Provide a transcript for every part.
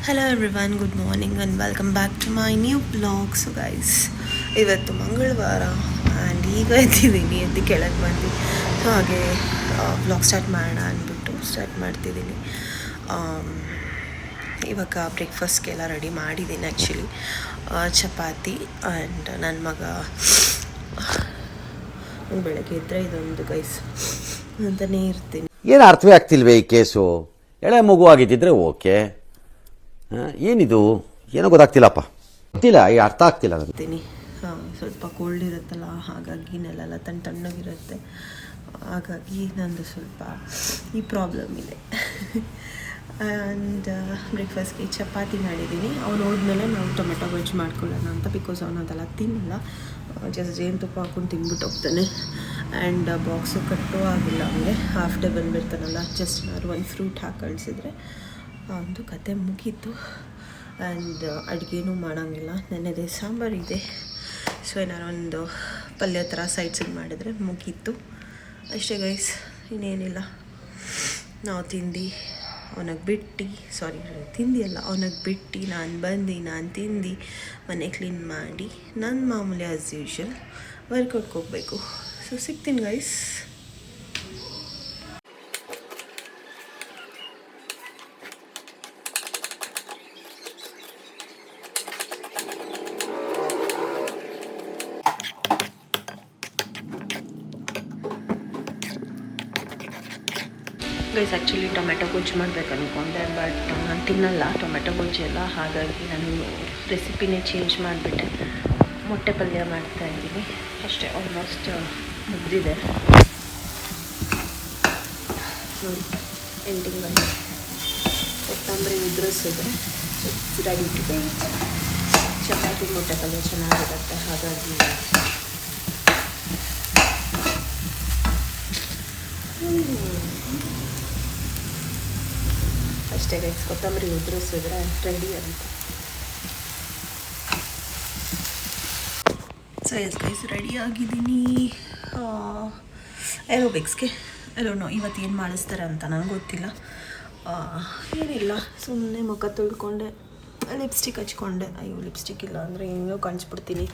Hello everyone, good morning and welcome back to my new blog. So guys, ಇವತ್ತು ಮಂಗಳವಾರ and ಈಗ ಎದ್ದು ಕೆಳಗೆ ಬಂದು ಸೊ ಹಾಗೆ ಬ್ಲಾಗ್ ಸ್ಟಾರ್ಟ್ ಮಾಡೋಣ ಅಂದ್ಬಿಟ್ಟು ಸ್ಟಾರ್ಟ್ ಮಾಡ್ತಿದ್ದೀನಿ. ಇವಾಗ ಬ್ರೇಕ್ಫಾಸ್ಟ್ಗೆಲ್ಲ ರೆಡಿ ಮಾಡಿದ್ದೀನಿ. ಆ್ಯಕ್ಚುಲಿ ಚಪಾತಿ ಆ್ಯಂಡ್ ನನ್ನ ಮಗ ಬೆಳಗ್ಗೆ ಇದ್ದರೆ ಇದೊಂದು ಗೈಸ್ ಅಂತಲೇ ಇರ್ತೀನಿ. ಏನು ಅರ್ಥವೇ ಆಗ್ತಿಲ್ವೇ ಈ ಕೇಸು? ಎಳೆ ಮಗು ಆಗಿದ್ದಿದ್ರೆ ಓಕೆ, ಏನಿದು ಏನೋ ಗೊತ್ತಾಗ್ತಿಲ್ಲಪ್ಪ, ಗೊತ್ತಿಲ್ಲ, ಈ ಅರ್ಥ ಆಗ್ತಿಲ್ಲ ನನಗೆ. ಸ್ವಲ್ಪ ಕೋಲ್ಡ್ ಇರುತ್ತಲ್ಲ, ಹಾಗಾಗಿ ನೆಲೆಲ್ಲ ತಣ್ಣಗಿರುತ್ತೆ, ಹಾಗಾಗಿ ನಂದು ಸ್ವಲ್ಪ ಈ ಪ್ರಾಬ್ಲಮ್ ಇದೆ. ಆ್ಯಂಡ್ ಬ್ರೇಕ್ಫಾಸ್ಟ್ಗೆ ಚಪಾತಿ ಮಾಡಿದ್ದೀನಿ. ಅವ್ನು ಹೋದ್ಮೇಲೆ ನಾವು ಟೊಮೆಟೊ ಗೊಜ್ಜು ಮಾಡ್ಕೊಳ್ಳೋಣ ಅಂತ, ಬಿಕಾಸ್ ಅವನು ಅದೆಲ್ಲ ತಿನ್ನಲ್ಲ, ಜಸ್ಟ್ ಜೇನುತುಪ್ಪ ಹಾಕ್ಕೊಂಡು ತಿಂದ್ಬಿಟ್ಟು ಹೋಗ್ತಾನೆ. ಆ್ಯಂಡ್ ಬಾಕ್ಸು ಕಟ್ಟೋ ಆಗಿಲ್ಲ, ಅವನಿಗೆ ಹಾಫ್ ಡೇ ಬಂದುಬಿಡ್ತಾನಲ್ಲ, ಜಸ್ಟ್ ಏನಾದ್ರು ಒಂದು ಫ್ರೂಟ್ ಹಾಕಿ ಕಳಿಸಿದ್ರೆ ಒಂದು ಕತೆ ಮುಗೀತು. ಆ್ಯಂಡ್ ಅಡುಗೆನೂ ಮಾಡೋಂಗಿಲ್ಲ, ನೆನ್ನೆದೇ ಸಾಂಬಾರಿದೆ, ಸೊ ಏನಾರು ಒಂದು ಪಲ್ಯ ಥರ ಸೈಡ್ಸಿಗೆ ಮಾಡಿದರೆ ಮುಗೀತು ಅಷ್ಟೇ ಗೈಸ್, ಇನ್ನೇನಿಲ್ಲ. ನಾವು ಅವನಿಗೆ ಬಿಟ್ಟು ಅವನಿಗೆ ಬಿಟ್ಟು ನಾನು ತಿಂದು ಮನೆ ಕ್ಲೀನ್ ಮಾಡಿ ನಾನು ಮಾಮೂಲಿ ಆ್ಯಸ್ ಯೂಶ್ವಲ್ ವರ್ಕೌಟ್ಗೆ ಹೋಗಬೇಕು. ಸೊ ಸಿಗ್ತೀನಿ ಗೈಸ್. ಗೈಸ್, ಆ್ಯಕ್ಚುಲಿ ಟೊಮೆಟೊ ಗೊಜ್ಜು ಮಾಡಬೇಕು ಅಂದ್ಕೊಂಡೆ, ಬಟ್ ನಾನು ತಿನ್ನಲ್ಲ ಟೊಮೆಟೊ ಗೊಜ್ಜೆಲ್ಲ, ಹಾಗಾಗಿ ನಾನು ರೆಸಿಪಿನೇ ಚೇಂಜ್ ಮಾಡಿಬಿಟ್ಟೆ. ಮೊಟ್ಟೆ ಪಲ್ಯ ಮಾಡ್ತಾಯಿದ್ದೀನಿ ಅಷ್ಟೇ, ಆಲ್ಮೋಸ್ಟ್ ಮುಗ್ದಿದೆ. ಎಂಡಿಂಗ್ ಬಂದು ಕೊತ್ತಂಬರಿ ಉದುರಿಸಿದ್ರೆ ರೆಡಿ ಟು ಬೇಕ್. ಚಪಾತಿ ಮೊಟ್ಟೆ ಪಲ್ಯ ಚೆನ್ನಾಗಿರುತ್ತೆ, ಹಾಗಾಗಿ ಅಷ್ಟೇ ಗೈಸ್, ಕೊತ್ತಂಬರಿ ಉದುರಿಸಿದ್ರೆ ರೆಡಿ ಅಂತ. ಸೊ ಎಸ್ ಗೈಸ್, ರೆಡಿ ಆಗಿದ್ದೀನಿ ಏರೋಬಿಕ್ಸ್ಗೆ. ಎಲ್ಲೋ ಇವತ್ತು ಏನು ಮಾಡಿಸ್ತಾರೆ ಅಂತ ನನಗೆ ಗೊತ್ತಿಲ್ಲ. ಏನಿಲ್ಲ, ಸುಮ್ಮನೆ ಮುಖ ತೊಳ್ಕೊಂಡೆ, ಲಿಪ್ಸ್ಟಿಕ್ ಹಚ್ಕೊಂಡೆ. ಅಯ್ಯೋ, ಲಿಪ್ಸ್ಟಿಕ್ ಇಲ್ಲ ಅಂದರೆ ಹೆಂಗೋ ಕಾಣಿಸ್ಬಿಡ್ತೀನಿ,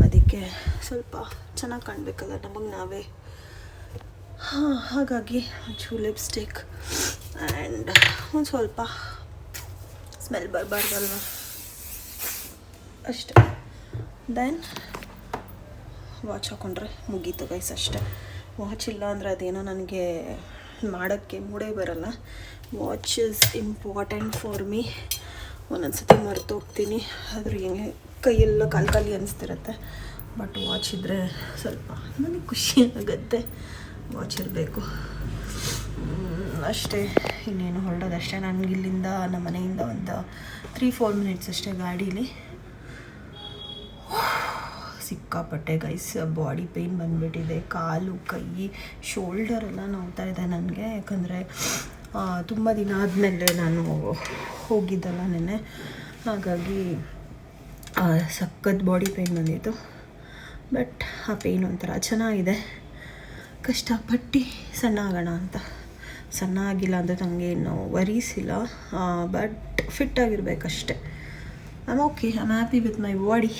ಅದಕ್ಕೆ ಸ್ವಲ್ಪ ಚೆನ್ನಾಗಿ ಕಾಣಬೇಕಲ್ಲ ನಮಗೆ ನಾವೇ. ಹಾಗಾಗಿ ಒಂಚೂರು ಲಿಪ್ಸ್ಟಿಕ್ ಆ್ಯಂಡ್ ಒಂದು ಸ್ವಲ್ಪ ಸ್ಮೆಲ್ ಬರಬಾರ್ದಲ್ವ, ಅಷ್ಟೆ. ದೆನ್ ವಾಚ್ ಹಾಕ್ಕೊಂಡ್ರೆ ಮುಗೀತು ಗೈಸ್, ಅಷ್ಟೆ. ವಾಚ್ ಇಲ್ಲ ಅಂದರೆ ಅದೇನೋ ನನಗೆ ಮಾಡೋಕ್ಕೆ ಮೂಡೇ ಬರಲ್ಲ. Watch is important for me. ಒಂದೊಂದು ಸತಿ ಮರೆತು ಹೋಗ್ತೀನಿ, ಆದರೂ ಹೆಂಗೆ ಕೈಯೆಲ್ಲ ಖಾಲಿ ಅನಿಸ್ತಿರುತ್ತೆ. ಬಟ್ ವಾಚ್ ಇದ್ದರೆ ಸ್ವಲ್ಪ ನನಗೆ ಖುಷಿ ಆಗುತ್ತೆ, ವಾಚ್ ಇರಬೇಕು ಅಷ್ಟೇ. ಇನ್ನೇನು ಹೊರಡೋದಷ್ಟೇ. ನನಗಿಲ್ಲಿಂದ ನಮ್ಮ ಮನೆಯಿಂದ ಒಂದು 3-4 ಮಿನಿಟ್ಸ್ ಅಷ್ಟೇ ಗಾಡೀಲಿ. ಸಿಕ್ಕಾಪಟ್ಟೆ ಗೈಸ್, ಬಾಡಿ ಪೇಯ್ನ್ ಬಂದುಬಿಟ್ಟಿದೆ, ಕಾಲು ಕೈ ಶೋಲ್ಡರ್ ಎಲ್ಲ ನೋವ್ತಾ ಇದೆ ನನಗೆ. ಯಾಕಂದರೆ ತುಂಬ ದಿನ ಆದಮೇಲೆ ನಾನು ಹೋಗಿದ್ದಲ್ಲ ನೆನ್ನೆ, ಹಾಗಾಗಿ ಸಖತ್ ಬಾಡಿ ಪೇಯ್ನ್ ಬಂದಿತ್ತು. ಬಟ್ ಆ ಪೇಯ್ನ್ ಒಂಥರ ಚೆನ್ನಾಗಿದೆ. ಕಷ್ಟಪಟ್ಟು ಸಣ್ಣ ಆಗೋಣ ಅಂತ. ಸಣ್ಣ ಆಗಿಲ್ಲ ಅಂದರೆ ನನಗೆ ಏನು ವರೀಸ್ ಇಲ್ಲ, ಬಟ್ ಫಿಟ್ ಆಗಿರಬೇಕಷ್ಟೆ. I am okay, I am happy with my body.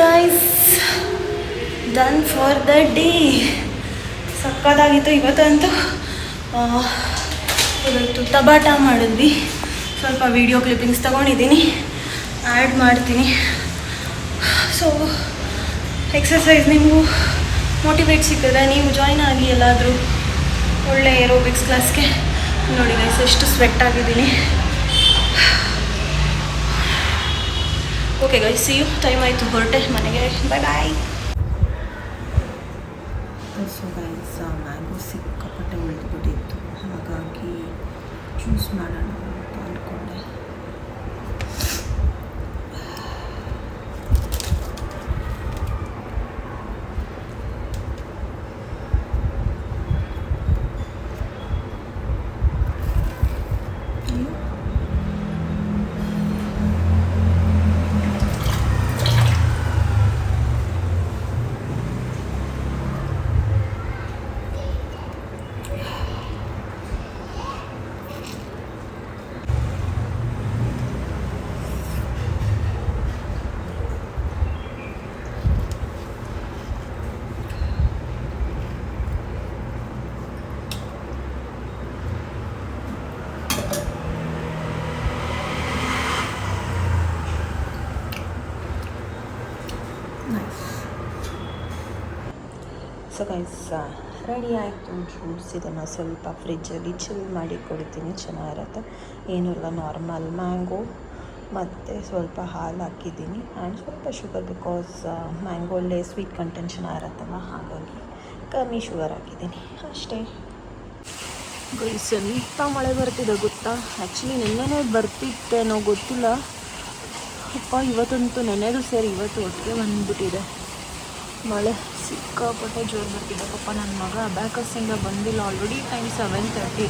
Guys, done for the day. ಸಕ್ಕತ್ತಾಗಿತ್ತು ಇವತ್ತಂತೂ. ಇವತ್ತು ತಬಾಟ ಮಾಡಿದ್ವಿ. ಸ್ವಲ್ಪ ವೀಡಿಯೋ ಕ್ಲಿಪ್ಪಿಂಗ್ಸ್ ತೊಗೊಂಡಿದ್ದೀನಿ, ಆ್ಯಡ್ ಮಾಡ್ತೀನಿ. ಸೊ ಎಕ್ಸಸೈಸ್ ನಿಮಗೂ ಮೋಟಿವೇಟ್ ಸಿಕ್ಕಿದ್ರೆ ನೀವು ಜಾಯ್ನ್ ಆಗಿ ಎಲ್ಲಾದರೂ ಒಳ್ಳೆ ಏರೋಬಿಕ್ಸ್ ಕ್ಲಾಸ್ಗೆ. ನೋಡಿ ಗೈಸ್, ಎಷ್ಟು ಸ್ವೆಟ್ ಆಗಿದ್ದೀನಿ. Okay guys, see you. Time ಆಯಿತು, ಹೊರಟೆ ಮನೆಗೆ. Bye bye. So guys, mango ಸಿಕ್ಕಾಪಟ್ಟೆ ಉಳಿದ್ಬಿಟ್ಟಿತ್ತು, ಹಾಗಾಗಿ ಜ್ಯೂಸ್ ಮಾಡೋಣ ಅಂತ ಅಂದ್ಕೊಂಡೆ. ಸೊ ಗೈಸ್, ರೆಡಿ ಆಯಿತು ಜ್ಯೂಸ್. ಇದನ್ನು ಸ್ವಲ್ಪ ಫ್ರಿಜ್ಜಲ್ಲಿ ಚಿಲ್ ಮಾಡಿ ಕೊಡ್ತೀನಿ, ಚೆನ್ನಾಗಿರುತ್ತೆ. ಏನೂ ಇಲ್ಲ, ನಾರ್ಮಲ್ ಮ್ಯಾಂಗೋ ಮತ್ತು ಸ್ವಲ್ಪ ಹಾಲು ಹಾಕಿದ್ದೀನಿ ಆ್ಯಂಡ್ ಸ್ವಲ್ಪ ಶುಗರ್, ಬಿಕಾಸ್ ಮ್ಯಾಂಗೋಲ್ಲೇ ಸ್ವೀಟ್ ಕಂಟೆಂಟ್ ಚೆನ್ನಾಗಿರುತ್ತಲ್ಲ, ಹಾಗಾಗಿ ಕಮ್ಮಿ ಶುಗರ್ ಹಾಕಿದ್ದೀನಿ ಅಷ್ಟೇ. ಗೈಸ್, ಎಂಥ ಮಳೆ ಬರ್ತಿದೆ ಗೊತ್ತಾ. ಆ್ಯಕ್ಚುಲಿ ನಿನ್ನೆನೇ ಬರ್ತಿತ್ತೇನೋ ಗೊತ್ತಿಲ್ಲ. ಅಪ್ಪ, ಇವತ್ತಂತೂ ನೆನೆದು ಸೇರಿ ಇವತ್ತು ಒಟ್ಟಿಗೆ ಬಂದುಬಿಟ್ಟಿದೆ ಮಳೆ. ಸಿಕ್ಕಾಪಟ್ಟೆ ಜೋರು ಬರ್ತಿದೆ. ಪಾಪ ನನ್ನ ಮಗ ಅಬ್ಯಾಕಸ್ಸಿಂದ ಬಂದಿಲ್ಲ, ಆಲ್ರೆಡಿ ಟೈಮ್ 7:30.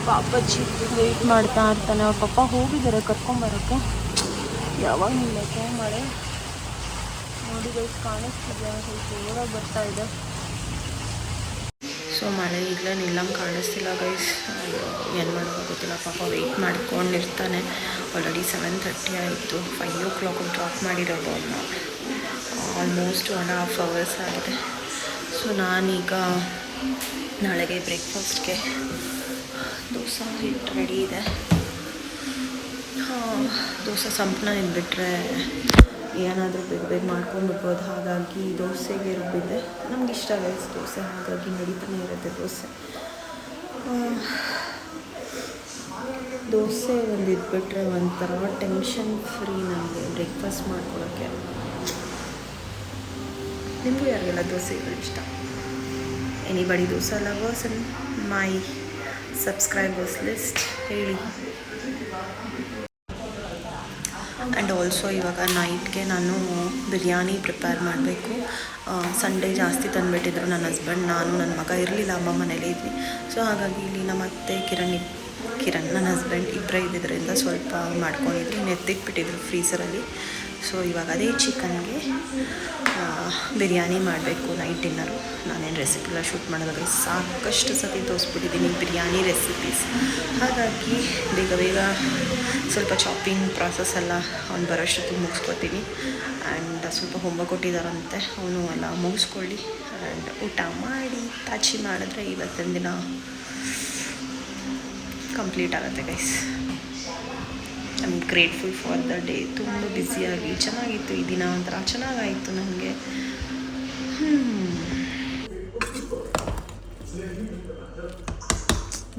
ಪಾಪಚ್ಚಿ ವೆಯ್ಟ್ ಮಾಡ್ತಾ ಇರ್ತಾನೆ. ಅವ್ರ ಪಪ್ಪ ಹೋಗಿದ್ದಾರೆ ಕರ್ಕೊಂಬರೋಕ್ಕೆ. ಯಾವಾಗ ನಿಲ್ಲಕ್ಕೆ ಮಳೆ ನೋಡಿ ಗೈಸ್, ಕಾಣಿಸ್ತಿದೆ, ಸ್ವಲ್ಪ ಜೋರಾಗಿ ಬರ್ತಾ ಇದೆ. ಸೊ ಮಳೆ ಈಗಲೇ ನಿಲ್ಲಂಗೆ ಕಾಣಿಸ್ತಿಲ್ಲ ಗೈಸ್. ಏನು ಮಾಡೋದು ಗೊತ್ತಿಲ್ಲ. ಪಾಪ ವೆಯ್ಟ್ ಮಾಡ್ಕೊಂಡಿರ್ತಾನೆ. ಆಲ್ರೆಡಿ 7:30 ಆಯಿತು. 5 o'clock ಡ್ರಾಪ್ ಮಾಡಿರೋದು ಅವನ್ನ. ಆಲ್ಮೋಸ್ಟ್ 1.5 hours ಆಗಿದೆ. ಸೊ ನಾನೀಗ ನಾಳೆಗೆ ಬ್ರೇಕ್ಫಾಸ್ಟ್ಗೆ ದೋಸೆ ಹಿಟ್ಟು ರೆಡಿ ಇದೆ. ದೋಸೆ ಸಂಪನ್ನ ನಿಂಬಿಟ್ರೆ ಏನಾದರೂ ಬೇಗ ಮಾಡ್ಕೊಂಡ್ಬಿಡ್ಬೋದು, ಹಾಗಾಗಿ ದೋಸೆಗೆ ರುಬ್ಬಿದೆ. ನಮ್ಗೆ ಇಷ್ಟ ಗೈಸ್ ದೋಸೆ, ಹಾಗಾಗಿ ನಡೀತಾನೆ ಇರುತ್ತೆ ದೋಸೆ. ದೋಸೆ ಒಂದು ಇದ್ಬಿಟ್ರೆ ಒಂಥರ ಟೆನ್ಷನ್ ಫ್ರೀ ನನಗೆ ಬ್ರೇಕ್ಫಾಸ್ಟ್ ಮಾಡ್ಕೊಳ್ಳೋಕ್ಕೆ. ನಿಮಗೂ ಯಾರಿಗೆಲ್ಲ ದೋಸೆಗಳು ಇಷ್ಟ? ಎನಿಬಡಿ ದೋಸೆ ಲವರ್ಸ್ ಇನ್ ಮೈ ಸಬ್ಸ್ಕ್ರೈಬರ್ಸ್ ಲಿಸ್ಟ್ ಹೇಳಿ. ಆ್ಯಂಡ್ ಆಲ್ಸೋ ಇವಾಗ ನೈಟ್ಗೆ ನಾನು ಬಿರಿಯಾನಿ ಪ್ರಿಪೇರ್ ಮಾಡಬೇಕು. ಸಂಡೇ ಜಾಸ್ತಿ ತಂದುಬಿಟ್ಟಿದ್ರು ನನ್ನ ಹಸ್ಬೆಂಡ್. ನಾನು ನನ್ನ ಮಗ ಇರಲಿಲ್ಲ, ಅಮ್ಮ ಮನೇಲೇ ಇದ್ವಿ. ಸೊ ಹಾಗಾಗಿ ಇಲ್ಲಿ ನಮ್ಮ ಅತ್ತೆ ಕಿರಣ್ ನನ್ನ ಹಸ್ಬೆಂಡ್ ಇಬ್ಬರೇ ಇದ್ದಿದ್ದರಿಂದ ಸ್ವಲ್ಪ ಮಾಡ್ಕೊಂಡಿದ್ರು, ನೆತ್ತಿಟ್ಬಿಟ್ಟಿದ್ರು ಫ್ರೀಸರಲ್ಲಿ. ಸೊ ಇವಾಗ ಅದೇ ಚಿಕನ್ಗೆ ಬಿರಿಯಾನಿ ಮಾಡಬೇಕು ನೈಟ್ ಡಿನ್ನರು. ನಾನೇನು ರೆಸಿಪಿಲ್ಲ ಶೂಟ್ ಮಾಡೋದಾಗ ಸಾಕಷ್ಟು ಸತಿ ತೋರಿಸ್ಬಿಟ್ಟಿದ್ದೀನಿ ಬಿರಿಯಾನಿ ರೆಸಿಪೀಸ್, ಹಾಗಾಗಿ ಬೇಗ ಸ್ವಲ್ಪ ಚಾಪಿಂಗ್ ಪ್ರಾಸೆಸ್ ಎಲ್ಲ ಅವ್ನು ಬರೋಷ್ಟೊತ್ತಿಗೆ ಮುಗಿಸ್ಕೊತೀನಿ. ಆ್ಯಂಡ್ ಸ್ವಲ್ಪ ಹೋಮ್ವರ್ಕ್ ಕೊಟ್ಟಿದ್ದಾರಂತೆ, ಅವನು ಎಲ್ಲ ಮುಗಿಸ್ಕೊಳ್ಳಿ ಆ್ಯಂಡ್ ಊಟ ಮಾಡಿ ತಾಚಿ ಮಾಡಿದ್ರೆ ಇವತ್ತಿನ ದಿನ ಕಂಪ್ಲೀಟ್ ಆಗುತ್ತೆ guys. I am grateful for the day. ತುಂಬ ಬ್ಯುಸಿಯಾಗಿ ಚೆನ್ನಾಗಿತ್ತು ಈ ದಿನ, ಒಂಥರ ಚೆನ್ನಾಗಾಯಿತು ನನಗೆ.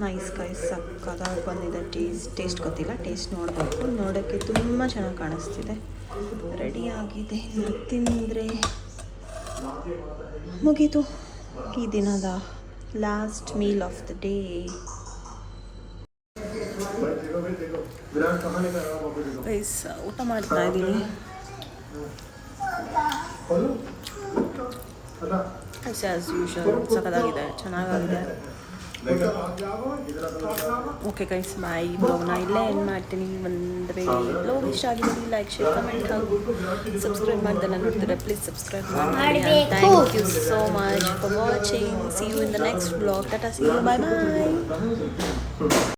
ನೈಸ್ ಗೈಸ್, ಸಕ್ಕತ್ತಾಗಿ ಬಂದಿದೆ. ಟೇಸ್ಟ್ ಗೊತ್ತಿಲ್ಲ, ಟೇಸ್ಟ್ ನೋಡಬೇಕು. ನೋಡೋಕ್ಕೆ ತುಂಬ ಚೆನ್ನಾಗಿ ಕಾಣಿಸ್ತಿದೆ. ರೆಡಿ ಆಗಿದೆ, ತಿಂದರೆ ಮುಗೀತು ಈ ದಿನದ last meal of the day. Guys, ಊಟ ಮಾಡ್ತಾ ಇದ್ದೀನಿ. ಆ್ಯಸ್ ಯೂಶುವಲ್ ಸಕ್ಕತ್ತಾಗಿದೆ, ಚೆನ್ನಾಗಾಗಿದೆ. ಓಕೆ ಗೈಸ್, ಬಾಯ್. ಬ್ಲಾಗ್ನ ಇಲ್ಲೇ ಎಂಡ್ ಮಾಡ್ತೀನಿ. ಬಂದರೆ ಬ್ಲಾಗ್ ಇಷ್ಟ ಆಗಿದ್ದೀನಿ, ಲೈಕ್, ಶೇರ್, ಕಮೆಂಟ್ ಹಾಗೂ ಸಬ್ಸ್ಕ್ರೈಬ್ ಮಾಡ್ದೆಲ್ಲ ನೋಡ್ತೀರಾ, ಪ್ಲೀಸ್ ಸಬ್ಸ್ಕ್ರೈಬ್ ಮಾಡಿ. Thank you so much for watching. See you in the next blog. Tata, see you, bye bye.